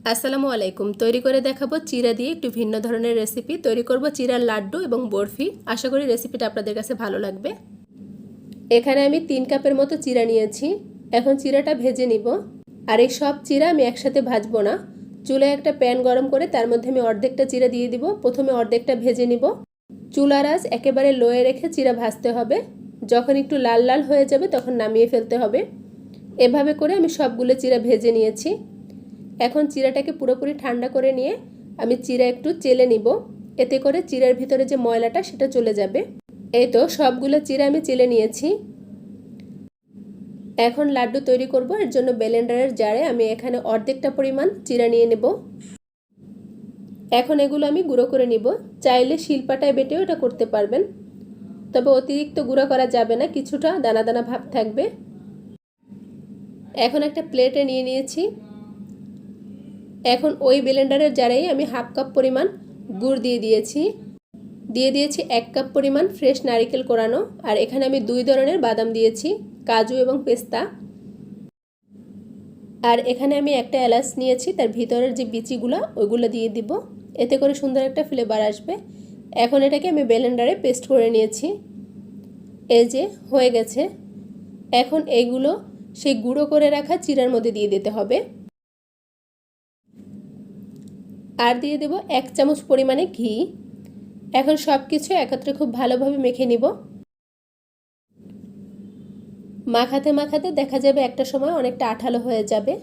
আসসালামু আলাইকুম। তৈরি করে দেখাবো চিরা দিয়ে একটু ভিন্ন ধরনের রেসিপি। তৈরি করব চিরার লাড্ডু এবং বরফি। আশা করি রেসিপিটা আপনাদের কাছে ভালো লাগবে। এখানে আমি 3 কাপের মতো চিরা নিয়েছি। এখন চিরাটা ভেজে নিব। আর এই সব চিরা আমি একসাথে ভাজবো না। চুলায় একটা প্যান গরম করে তার মধ্যে আমি অর্ধেকটা চিরা দিয়ে দিব। প্রথমে অর্ধেকটা ভেজে নিব। চুলার আঁচ একেবারে লোয়ে রেখে চিরা ভাজতে হবে। যখন একটু লাল লাল হয়ে যাবে তখন নামিয়ে ফেলতে হবে। এভাবে করে আমি সবগুলো চিরা ভেজে নিয়েছি। এখন চিরাটাকে পুরোপুরি ঠান্ডা করে নিয়ে আমি চিরা একটু চেলে নিব। এতে করে চিরার ভিতরে যে ময়লাটা সেটা চলে যাবে। এই তো সবগুলো চিরা আমি চেলে নিয়েছি। এখন লাড্ডু তৈরি করব। এর জন্য ব্লেন্ডারের জারে আমি এখানে অর্ধেকটা পরিমাণ চিরা নিয়ে নেব। এখন এগুলো আমি গুঁড়ো করে নিব। চাইলে শিলপাটায় বেটেও এটা করতে পারবেন, তবে অতিরিক্ত গুঁড়ো করা যাবে না, কিছুটা দানা দানা ভাব থাকবে। এখন একটা প্লেটে নিয়ে নিয়েছি। এখন ওই ব্লেন্ডারের জারেই আমি হাফ কাপ পরিমাণ গুড় দিয়ে দিয়েছি 1 কাপ পরিমাণ ফ্রেশ নারকেল কোরানো। আর এখানে আমি 2 ধরনের বাদাম দিয়েছি, কাজু এবং পেস্তা। আর এখানে আমি একটা এলাচ নিয়েছি, তার ভিতরের যে বিচিগুলো ওইগুলো দিয়ে দিব। এতে করে সুন্দর একটা ফ্লেভার আসবে। এখন এটাকে আমি ব্লেন্ডারে পেস্ট করে নিয়েছি। এই যে হয়ে গেছে। এখন এইগুলো সেই গুঁড়ো করে রাখা চিরার মধ্যে দিয়ে দিতে হবে। আর দিয়ে দেব 1 চামচ পরিমাণে ঘি। এখন সব কিছু একত্রে খুব ভালোভাবে মেখে নিব। মাখাতে মাখাতে দেখা যাবে একটা সময় অনেকটা আঠালো হয়ে যাবে।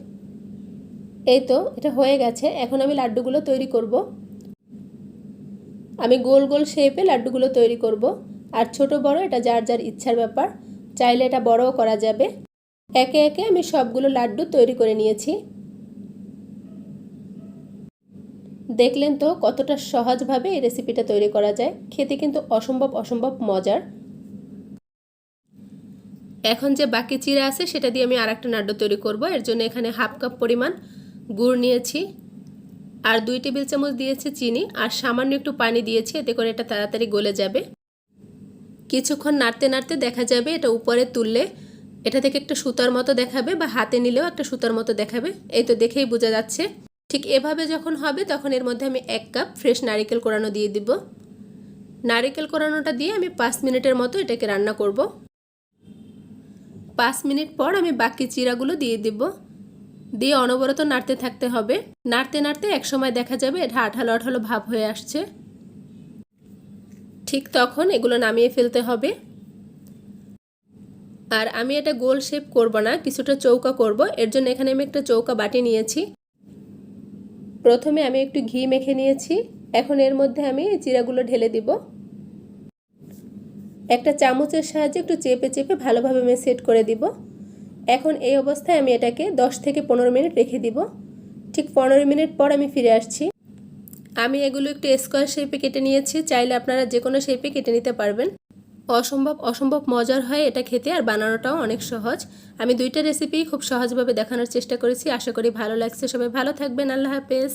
এই তো এটা হয়ে গেছে। এখন আমি লাড্ডুগুলো তৈরি করব। আমি গোল গোল শেপে লাড্ডুগুলো তৈরি করব। আর ছোট বড় এটা যার যার ইচ্ছার ব্যাপার, চাইলে এটা বড়ও করা যাবে। একে একে আমি সবগুলো লাড্ডু তৈরি করে নিয়েছি। দেখলেন তো কতটা সহজভাবে এই রেসিপিটা তৈরি করা যায়। খেতে কিন্তু অসম্ভব মজার। এখন যে বাকি চিরা আছে সেটা দিয়ে আমি আরেকটা লাড্ডু তৈরি করব। এর জন্য এখানে হাফ কাপ পরিমাণ গুড় নিয়েছি, আর 2 টেবিল চামচ দিয়েছি চিনি, আর সামান্য একটু পানি দিয়েছি। এতে করে এটা তাড়াতাড়ি গলে যাবে। কিছুক্ষণ নাড়তে নাড়তে দেখা যাবে এটা উপরে তুললে এটা থেকে একটা সুতার মতো দেখাবে, বা হাতে নিলেও একটা সুতার মতো দেখাবে। এই তো দেখেই বোঝা যাচ্ছে। ঠিক এভাবে যখন হবে তখন এর মধ্যে আমি 1 কাপ ফ্রেশ নারকেল কোরানো দিয়ে দিব। নারকেল কোরানোটা দিয়ে আমি 5 মিনিটের মতো এটাকে রান্না করব। 5 মিনিট পর আমি বাকি চিরাগুলো দিয়ে দিব। দিয়ে অনবরত নাড়তে থাকতে হবে। নাড়তে নাড়তে একসময় দেখা যাবে এটা আঠালো আঠালো ভাব হয়ে আসছে। ঠিক তখন এগুলো নামিয়ে ফেলতে হবে। আর আমি এটা গোল শেপ করব না, কিছুটা চৌকা করব। এর জন্য এখানে আমি একটা চৌকা বাটি নিয়েছি। প্রথমে আমি একটু ঘি মেখে নিয়েছি। এখন এর মধ্যে আমি চিরাগুলো ঢেলে দিব। একটা চামচের সাহায্যে একটু চেপে চেপে ভালোভাবে আমি সেট করে দিব। এখন এই অবস্থায় আমি এটাকে 10 থেকে 15 মিনিট রেখে দিব। ঠিক 15 মিনিট পর আমি ফিরে আসছি। আমি এগুলো একটু স্কোয়ার শেপে কেটে নিয়েছি। চাইলে আপনারা যে কোনো শেপে কেটে নিতে পারবেন। অসম্ভব মজার হয় এটা খেতে, আর বানানোটাও অনেক সহজ। আমি 2টা রেসিপি খুব সহজভাবে দেখানোর চেষ্টা করেছি। আশা করি ভালো লাগছে। সবাই ভালো থাকবেন। আল্লাহ হাফেজ।